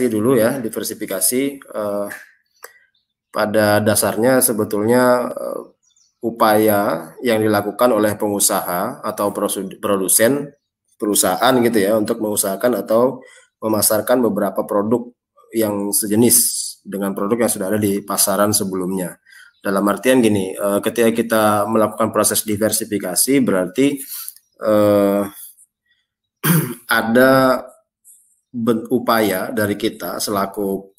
dulu ya, diversifikasi pada dasarnya sebetulnya upaya yang dilakukan oleh pengusaha atau produsen perusahaan gitu ya untuk mengusahakan atau memasarkan beberapa produk yang sejenis dengan produk yang sudah ada di pasaran sebelumnya. Dalam artian gini, ketika kita melakukan proses diversifikasi berarti ada upaya dari kita selaku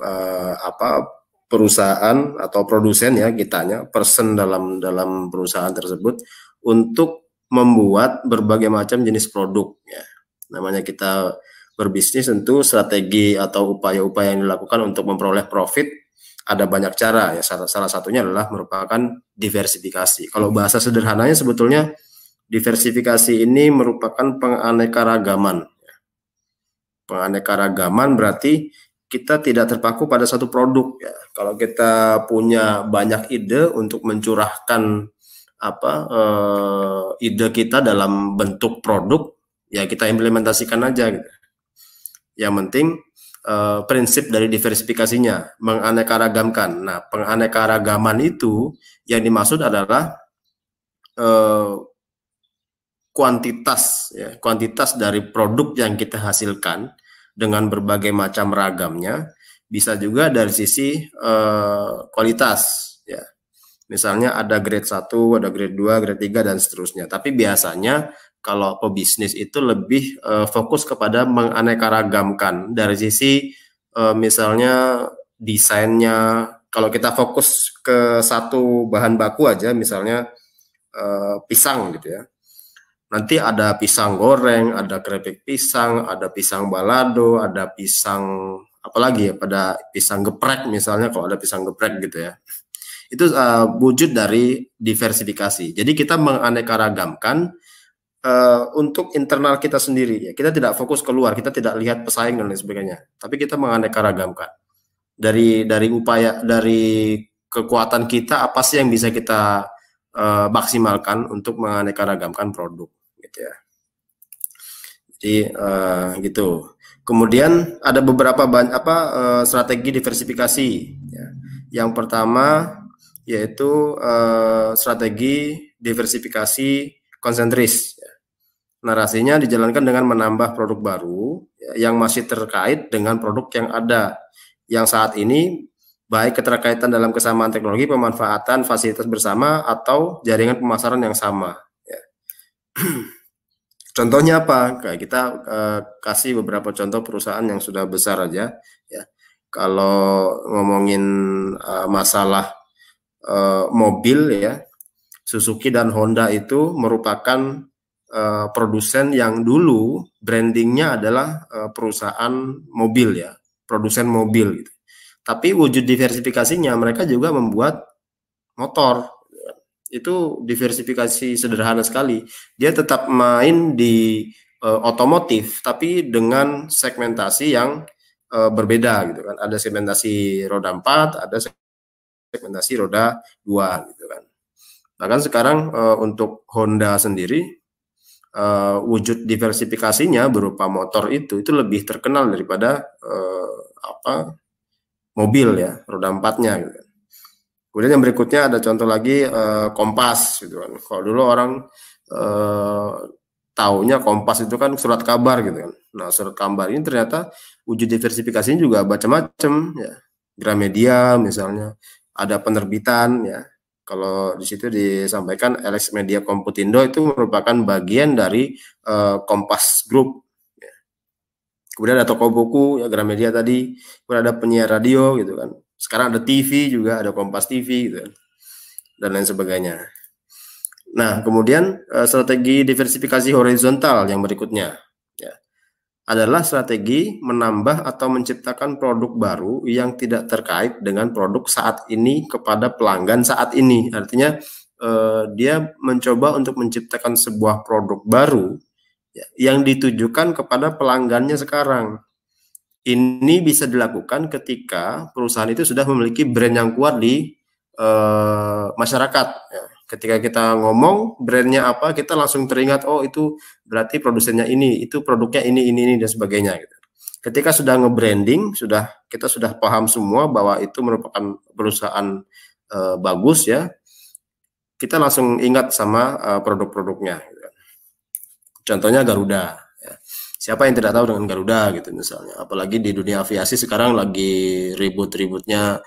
perusahaan atau produsen ya, kitanya person dalam perusahaan tersebut untuk membuat berbagai macam jenis produk ya. Namanya kita berbisnis, tentu strategi atau upaya-upaya yang dilakukan untuk memperoleh profit ada banyak cara ya. Salah satunya adalah merupakan diversifikasi. Kalau bahasa sederhananya sebetulnya diversifikasi ini merupakan penganekaragaman. Penganekaragaman berarti kita tidak terpaku pada satu produk ya. Kalau kita punya banyak ide untuk mencurahkan ide kita dalam bentuk produk ya, kita implementasikan aja gitu. Yang penting prinsip dari diversifikasinya menganekaragamkan. Nah, penganekaragaman itu yang dimaksud adalah kuantitas ya, kuantitas dari produk yang kita hasilkan dengan berbagai macam ragamnya, bisa juga dari sisi kualitas ya. Misalnya ada grade 1, ada grade 2, grade 3 dan seterusnya. Tapi biasanya kalau pebisnis itu lebih fokus kepada menganekaragamkan dari sisi misalnya desainnya. Kalau kita fokus ke satu bahan baku aja, misalnya pisang gitu ya. Nanti ada pisang goreng, ada keripik pisang, ada pisang balado, ada pisang apalagi ya, pada pisang geprek misalnya, kalau ada pisang geprek gitu ya. Itu wujud dari diversifikasi. Jadi kita menganekaragamkan untuk internal kita sendiri ya. Kita tidak fokus keluar, kita tidak lihat pesaing dan lain sebagainya. Tapi kita menganekaragamkan. Dari upaya, dari kekuatan kita, apa sih yang bisa kita maksimalkan untuk menganekaragamkan produk gitu ya. Jadi gitu. Kemudian ada beberapa strategi diversifikasi ya. Yang pertama yaitu strategi diversifikasi konsentris ya. Narasinya dijalankan dengan menambah produk baru ya, yang masih terkait dengan produk yang ada yang saat ini, baik keterkaitan dalam kesamaan teknologi, pemanfaatan fasilitas bersama, atau jaringan pemasaran yang sama ya. Contohnya apa? Kayak kita kasih beberapa contoh perusahaan yang sudah besar aja ya. Kalau ngomongin masalah mobil ya, Suzuki dan Honda itu merupakan produsen yang dulu brandingnya adalah perusahaan mobil ya, produsen mobil gitu. Tapi wujud diversifikasinya mereka juga membuat motor. Itu diversifikasi sederhana sekali. Dia tetap main di otomotif tapi dengan segmentasi yang berbeda gitu kan. Ada segmentasi roda 4, ada segmentasi roda 2 gitu kan. Bahkan sekarang untuk Honda sendiri wujud diversifikasinya berupa motor itu lebih terkenal daripada mobil ya, roda 4-nya gitu. Kemudian yang berikutnya ada contoh lagi Kompas gitu kan. Kalau dulu orang taunya Kompas itu kan surat kabar gitu kan. Nah, surat kabar ini ternyata wujud diversifikasinya juga macam-macam ya. Gramedia misalnya, ada penerbitan ya. Kalau di situ disampaikan Alex Media Komputindo itu merupakan bagian dari Kompas Group. Ya. Kemudian ada toko buku ya, Gramedia tadi. Kemudian ada penyiar radio gitu kan. Sekarang ada TV juga, ada Kompas TV gitu kan. Dan lain sebagainya. Nah, kemudian strategi diversifikasi horizontal yang berikutnya ya, adalah strategi menambah atau menciptakan produk baru yang tidak terkait dengan produk saat ini kepada pelanggan saat ini. Artinya dia mencoba untuk menciptakan sebuah produk baru ya, yang ditujukan kepada pelanggannya sekarang. Ini bisa dilakukan ketika perusahaan itu sudah memiliki brand yang kuat di masyarakat ya. Ketika kita ngomong brandnya apa, kita langsung teringat, oh itu berarti produsennya ini, itu produknya ini dan sebagainya gitu. Ketika sudah nge-branding, kita sudah paham semua bahwa itu merupakan perusahaan bagus ya, kita langsung ingat sama produk-produknya. Contohnya Garuda. Ya. Siapa yang tidak tahu dengan Garuda gitu misalnya. Apalagi di dunia aviasi sekarang lagi ribut-ributnya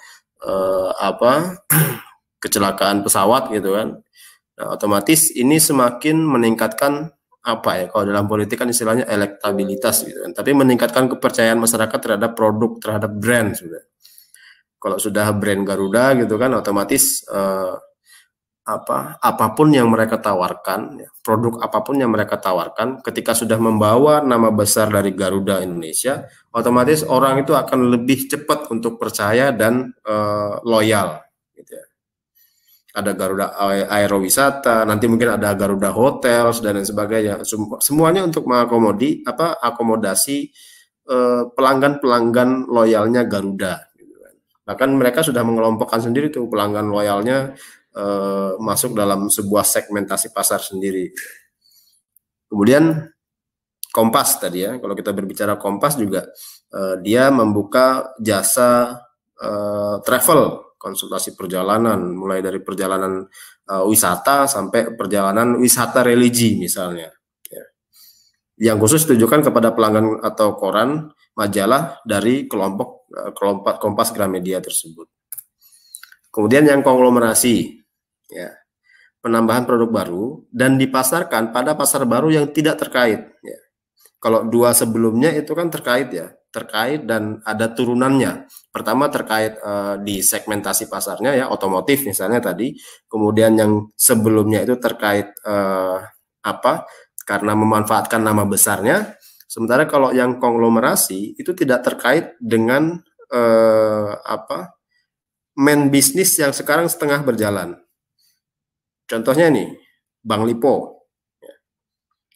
kecelakaan pesawat gitu kan. Nah, otomatis ini semakin meningkatkan apa ya, kalau dalam politik kan istilahnya elektabilitas gitu kan, tapi meningkatkan kepercayaan masyarakat terhadap produk, terhadap brand sudah. Kalau sudah brand Garuda gitu kan, otomatis apapun yang mereka tawarkan, ya, produk apapun yang mereka tawarkan, ketika sudah membawa nama besar dari Garuda Indonesia, otomatis orang itu akan lebih cepat untuk percaya dan loyal. Gitu ya. Ada Garuda Aerowisata, nanti mungkin ada Garuda Hotels dan lain sebagainya. Semuanya untuk akomodasi pelanggan-pelanggan loyalnya Garuda. Gitu kan. Bahkan mereka sudah mengelompokkan sendiri tuh pelanggan loyalnya masuk dalam sebuah segmentasi pasar sendiri. Kemudian Kompas tadi ya, kalau kita berbicara Kompas juga dia membuka jasa travel, konsultasi perjalanan, mulai dari perjalanan wisata sampai perjalanan wisata religi misalnya. Ya. Yang khusus ditujukan kepada pelanggan atau koran, majalah dari kelompok Kompas Gramedia tersebut. Kemudian yang konglomerasi, ya, penambahan produk baru dan dipasarkan pada pasar baru yang tidak terkait. Ya. Kalau dua sebelumnya itu kan terkait ya, terkait dan ada turunannya. Pertama terkait di segmentasi pasarnya ya, otomotif misalnya tadi. Kemudian yang sebelumnya itu terkait karena memanfaatkan nama besarnya. Sementara kalau yang konglomerasi itu tidak terkait dengan main bisnis yang sekarang setengah berjalan. Contohnya nih, Bank Lipo.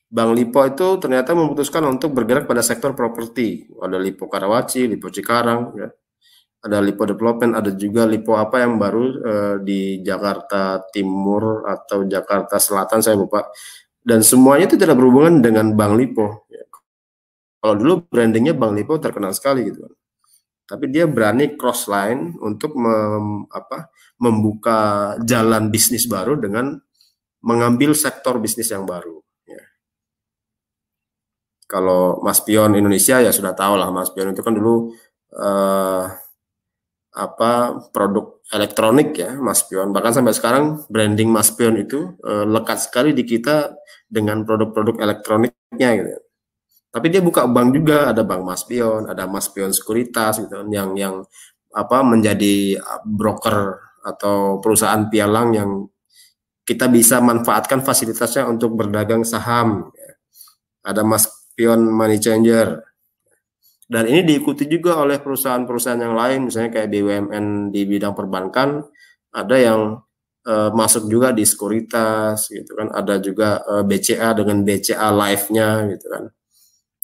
Bank Lipo itu ternyata memutuskan untuk bergerak pada sektor properti. Ada Lipo Karawaci, Lipo Cikarang, ya. Ada Lipo Development, ada juga Lipo apa yang baru di Jakarta Timur atau Jakarta Selatan, saya lupa. Dan semuanya itu tidak berhubungan dengan Bank Lipo. Ya. Kalau dulu brandingnya Bank Lipo terkenal sekali gitu. Tapi dia berani cross line untuk membuka jalan bisnis baru dengan mengambil sektor bisnis yang baru. Kalau Mas Pion Indonesia ya sudah tahu lah, Mas Pion itu kan dulu produk elektronik ya, Mas Pion. Bahkan sampai sekarang branding Mas Pion itu lekat sekali di kita dengan produk-produk elektroniknya gitu. Tapi dia buka bank juga, ada Bank Mas Pion, ada Mas Pion Sekuritas gitu, yang menjadi broker atau perusahaan pialang yang kita bisa manfaatkan fasilitasnya untuk berdagang saham. Ya. Ada Mas Pion Money Changer. Dan ini diikuti juga oleh perusahaan-perusahaan yang lain, misalnya kayak BUMN di bidang perbankan, ada yang masuk juga di sekuritas, gitu kan. Ada juga BCA dengan BCA Live-nya, gitu kan.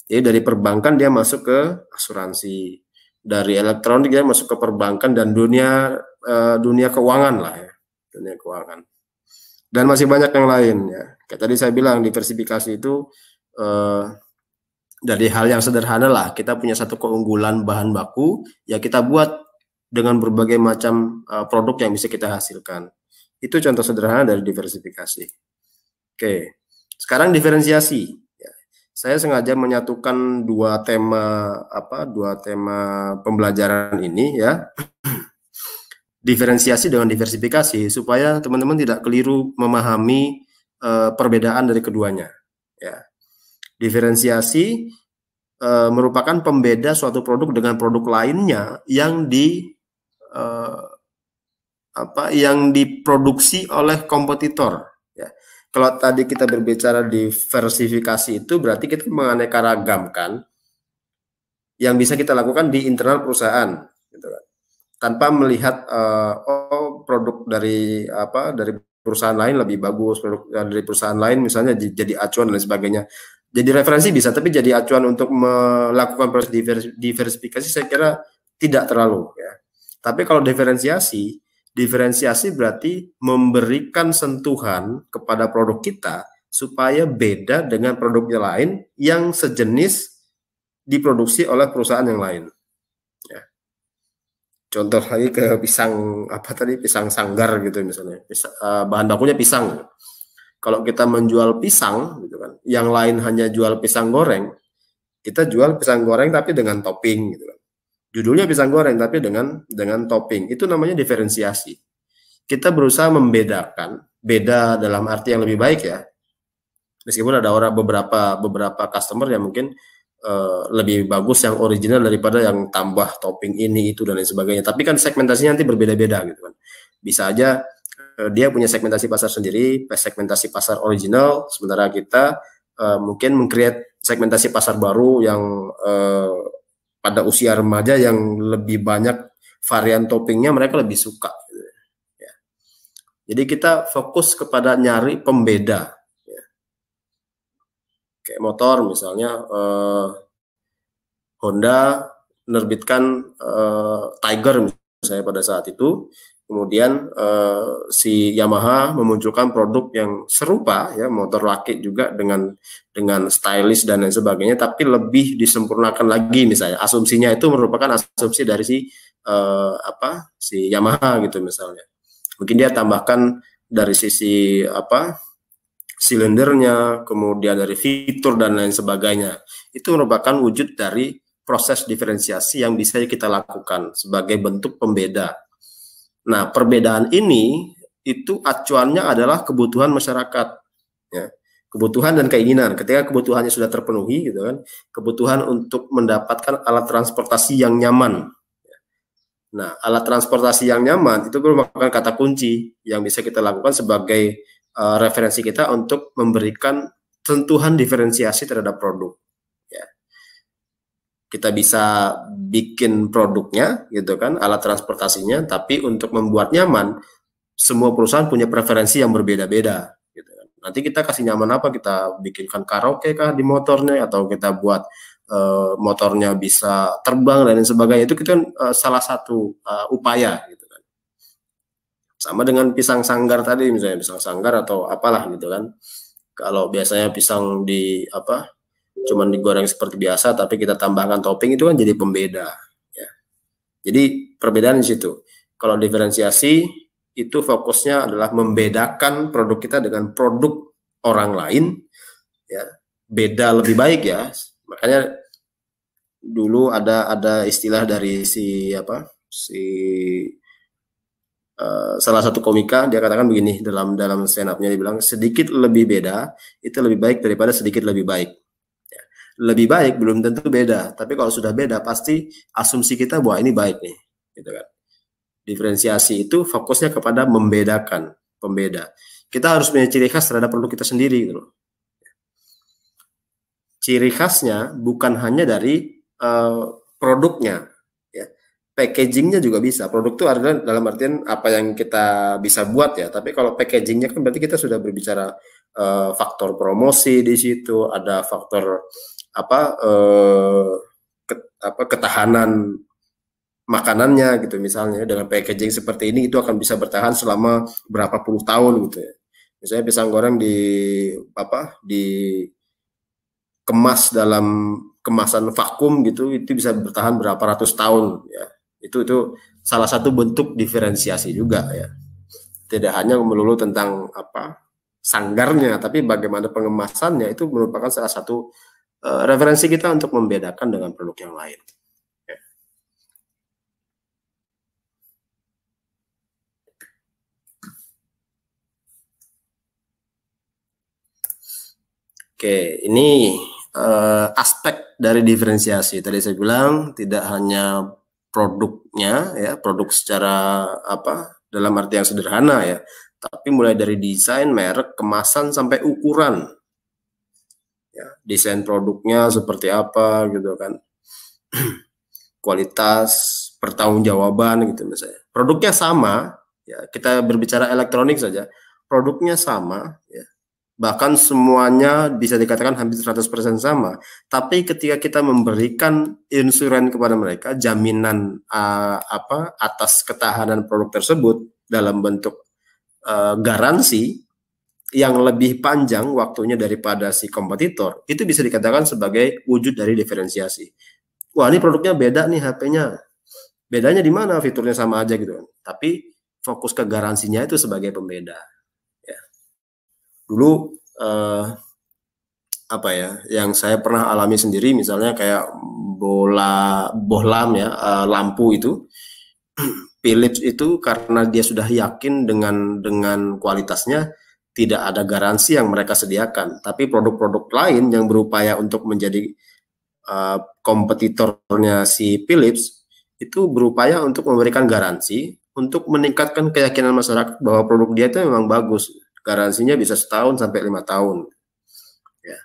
Jadi dari perbankan dia masuk ke asuransi, dari elektronik dia masuk ke perbankan dan dunia keuangan lah ya, dunia keuangan. Dan masih banyak yang lain ya. Kayak tadi saya bilang diversifikasi itu dari hal yang sederhana lah, kita punya satu keunggulan bahan baku, ya kita buat dengan berbagai macam produk yang bisa kita hasilkan. Itu contoh sederhana dari diversifikasi. Oke, sekarang diferensiasi. Ya. Saya sengaja menyatukan dua tema pembelajaran ini ya. Diferensiasi dengan diversifikasi supaya teman-teman tidak keliru memahami perbedaan dari keduanya. Ya. Diferensiasi merupakan pembeda suatu produk dengan produk lainnya yang diproduksi oleh kompetitor. Ya. Kalau tadi kita berbicara diversifikasi itu berarti kita menganeka-ragamkan yang bisa kita lakukan di internal perusahaan, gitu kan. Tanpa melihat produk dari perusahaan lain lebih bagus, produk dari perusahaan lain misalnya jadi acuan dan sebagainya. Jadi referensi bisa, tapi jadi acuan untuk melakukan proses diversifikasi saya kira tidak terlalu ya. Tapi kalau diferensiasi berarti memberikan sentuhan kepada produk kita supaya beda dengan produknya lain yang sejenis diproduksi oleh perusahaan yang lain. Ya. Contoh lagi ke pisang apa tadi, pisang sanggar gitu misalnya, bahan bakunya pisang. Kalau kita menjual pisang, gitu kan, yang lain hanya jual pisang goreng, kita jual pisang goreng tapi dengan topping, gitu kan. Judulnya pisang goreng tapi dengan topping. Itu namanya diferensiasi. Kita berusaha membedakan, beda dalam arti yang lebih baik ya. Meskipun ada beberapa customer yang mungkin lebih bagus yang original daripada yang tambah topping ini itu dan lain sebagainya. Tapi kan segmentasinya nanti berbeda-beda gitu kan. Bisa aja dia punya segmentasi pasar sendiri, segmentasi pasar original, sementara kita mungkin meng-create segmentasi pasar baru yang pada usia remaja yang lebih banyak varian toppingnya, mereka lebih suka. Gitu. Ya. Jadi kita fokus kepada nyari pembeda. Ya. Kayak motor misalnya, Honda menerbitkan Tiger misalnya pada saat itu, kemudian si Yamaha memunculkan produk yang serupa ya, motor laki juga dengan stylish dan lain sebagainya, tapi lebih disempurnakan lagi misalnya. Asumsinya itu merupakan asumsi dari si Yamaha gitu misalnya. Mungkin dia tambahkan dari sisi silindernya, kemudian dari fitur dan lain sebagainya. Itu merupakan wujud dari proses diferensiasi yang bisa kita lakukan sebagai bentuk pembeda. Nah, perbedaan ini itu acuannya adalah kebutuhan masyarakat, ya. Kebutuhan dan keinginan. Ketika kebutuhannya sudah terpenuhi, gitu kan, kebutuhan untuk mendapatkan alat transportasi yang nyaman. Nah, alat transportasi yang nyaman itu merupakan kata kunci yang bisa kita lakukan sebagai referensi kita untuk memberikan sentuhan diferensiasi terhadap produk. Ya. Kita bisa bikin produknya, gitu kan, alat transportasinya, tapi untuk membuat nyaman, semua perusahaan punya preferensi yang berbeda-beda. Gitu kan. Nanti kita kasih nyaman apa? Kita bikinkan karaoke kah di motornya, atau kita buat motornya bisa terbang dan lain sebagainya. Itu kan salah satu upaya. Gitu kan. Sama dengan pisang sanggar tadi, misalnya pisang sanggar atau apalah gitu kan. Kalau biasanya pisang cuman digoreng seperti biasa, tapi kita tambahkan topping, itu kan jadi pembeda. Ya. Jadi perbedaan di situ. Kalau diferensiasi itu fokusnya adalah membedakan produk kita dengan produk orang lain, ya, beda lebih baik ya. Makanya dulu ada istilah dari salah satu komika, dia katakan begini dalam stand up-nya, dia bilang sedikit lebih beda itu lebih baik daripada sedikit lebih baik. Ya. Lebih baik belum tentu beda, tapi kalau sudah beda pasti asumsi kita bahwa ini baik nih, gitu kan. Diferensiasi itu fokusnya kepada membedakan, pembeda. Kita harus punya ciri khas terhadap produk kita sendiri, gitu loh. Ciri khasnya bukan hanya dari produknya, ya. Packagingnya juga bisa. Produk itu adalah dalam artian apa yang kita bisa buat ya. Tapi kalau packagingnya kan berarti kita sudah berbicara faktor promosi di situ, ada faktor ketahanan makanannya gitu misalnya. Dengan packaging seperti ini itu akan bisa bertahan selama berapa puluh tahun gitu ya. Misalnya pisang goreng dikemas dalam kemasan vakum gitu, itu bisa bertahan berapa ratus tahun ya. Itu salah satu bentuk diferensiasi juga ya. Tidak hanya melulu tentang sanggarnya, tapi bagaimana pengemasannya itu merupakan salah satu referensi kita untuk membedakan dengan produk yang lain. Ya. Oke, ini aspek dari diferensiasi. Tadi saya bilang tidak hanya produknya ya, produk secara dalam arti yang sederhana ya, tapi mulai dari desain, merek, kemasan sampai ukuran. Ya, desain produknya seperti apa gitu kan. Kualitas, pertanggungjawaban gitu misalnya. Produknya sama, ya, kita berbicara elektronik saja, produknya sama ya. Bahkan semuanya bisa dikatakan hampir 100% sama, tapi ketika kita memberikan insuran kepada mereka, jaminan atas ketahanan produk tersebut dalam bentuk garansi, yang lebih panjang waktunya daripada si kompetitor, itu bisa dikatakan sebagai wujud dari diferensiasi. Wah, ini produknya beda nih, HP-nya. Bedanya di mana? Fiturnya sama aja gitu kan. Tapi fokus ke garansinya itu sebagai pembeda. Ya. Dulu apa ya, yang saya pernah alami sendiri, misalnya kayak bohlam ya, lampu itu Philips itu karena dia sudah yakin dengan kualitasnya, tidak ada garansi yang mereka sediakan. Tapi produk-produk lain yang berupaya untuk menjadi kompetitornya si Philips itu berupaya untuk memberikan garansi untuk meningkatkan keyakinan masyarakat bahwa produk dia itu memang bagus. Garansinya bisa setahun sampai 5 tahun. Ya.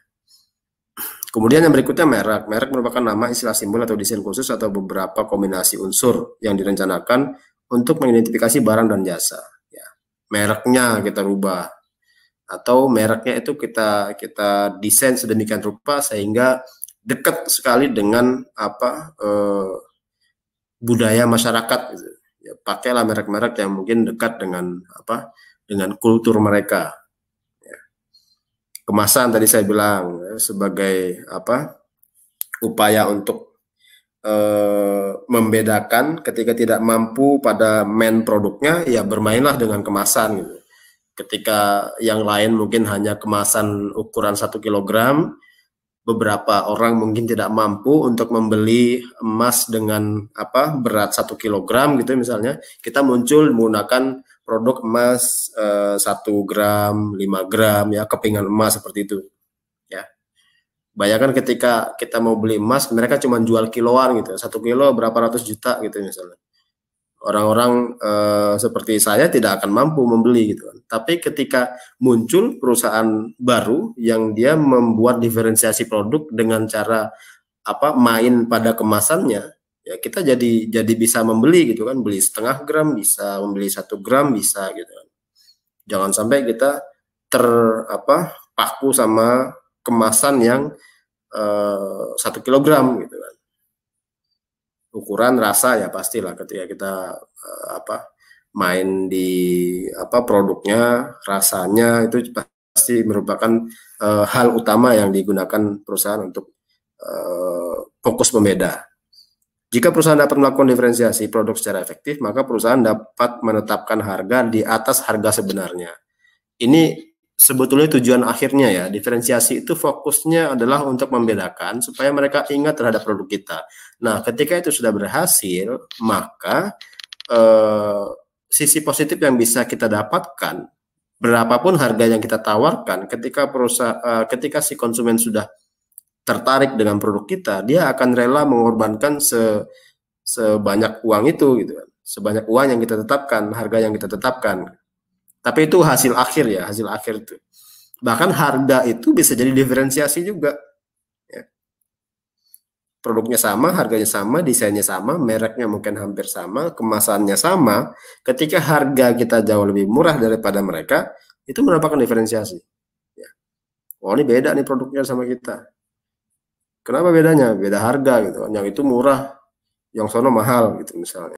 Kemudian yang berikutnya merek. Merek merupakan nama, istilah, simbol atau desain khusus atau beberapa kombinasi unsur yang direncanakan untuk mengidentifikasi barang dan jasa. Ya. Mereknya kita rubah atau mereknya itu kita desain sedemikian rupa sehingga dekat sekali dengan budaya masyarakat gitu. Ya, pakailah merek-merek yang mungkin dekat dengan dengan kultur mereka. Ya. Kemasan tadi saya bilang ya, sebagai upaya untuk membedakan ketika tidak mampu pada main produknya, ya bermainlah dengan kemasan gitu. Ketika yang lain mungkin hanya kemasan ukuran 1 kilogram, beberapa orang mungkin tidak mampu untuk membeli emas dengan berat 1 kilogram gitu misalnya, kita muncul menggunakan produk emas 1 gram, 5 gram ya, kepingan emas seperti itu ya. Bayangkan ketika kita mau beli emas, mereka cuma jual kiloan gitu, 1 kilo berapa ratus juta gitu misalnya. Orang-orang seperti saya tidak akan mampu membeli gitu kan. Tapi ketika muncul perusahaan baru yang dia membuat diferensiasi produk dengan cara main pada kemasannya, ya kita jadi bisa membeli gitu kan, beli 0,5 gram bisa, membeli 1 gram bisa gitu kan. Jangan sampai kita paku sama kemasan yang 1 kilogram gitu kan. Ukuran, rasa ya pastilah ketika kita main di produknya, rasanya itu pasti merupakan hal utama yang digunakan perusahaan untuk fokus pembeda. Jika perusahaan dapat melakukan diferensiasi produk secara efektif, maka perusahaan dapat menetapkan harga di atas harga sebenarnya. Ini sebetulnya tujuan akhirnya ya. Diferensiasi itu fokusnya adalah untuk membedakan supaya mereka ingat terhadap produk kita. Nah, ketika itu sudah berhasil, maka sisi positif yang bisa kita dapatkan, berapapun harga yang kita tawarkan, ketika si konsumen sudah tertarik dengan produk kita, dia akan rela mengorbankan sebanyak uang itu gitu kan. Sebanyak uang yang kita tetapkan, harga yang kita tetapkan. Tapi itu hasil akhir ya, hasil akhir itu. Bahkan harga itu bisa jadi diferensiasi juga. Ya. Produknya sama, harganya sama, desainnya sama, mereknya mungkin hampir sama, kemasannya sama. Ketika harga kita jauh lebih murah daripada mereka, itu merupakan diferensiasi. Ya. Oh, ini beda nih produknya sama kita. Kenapa bedanya? Beda harga gitu. Yang itu murah, yang sono mahal gitu misalnya.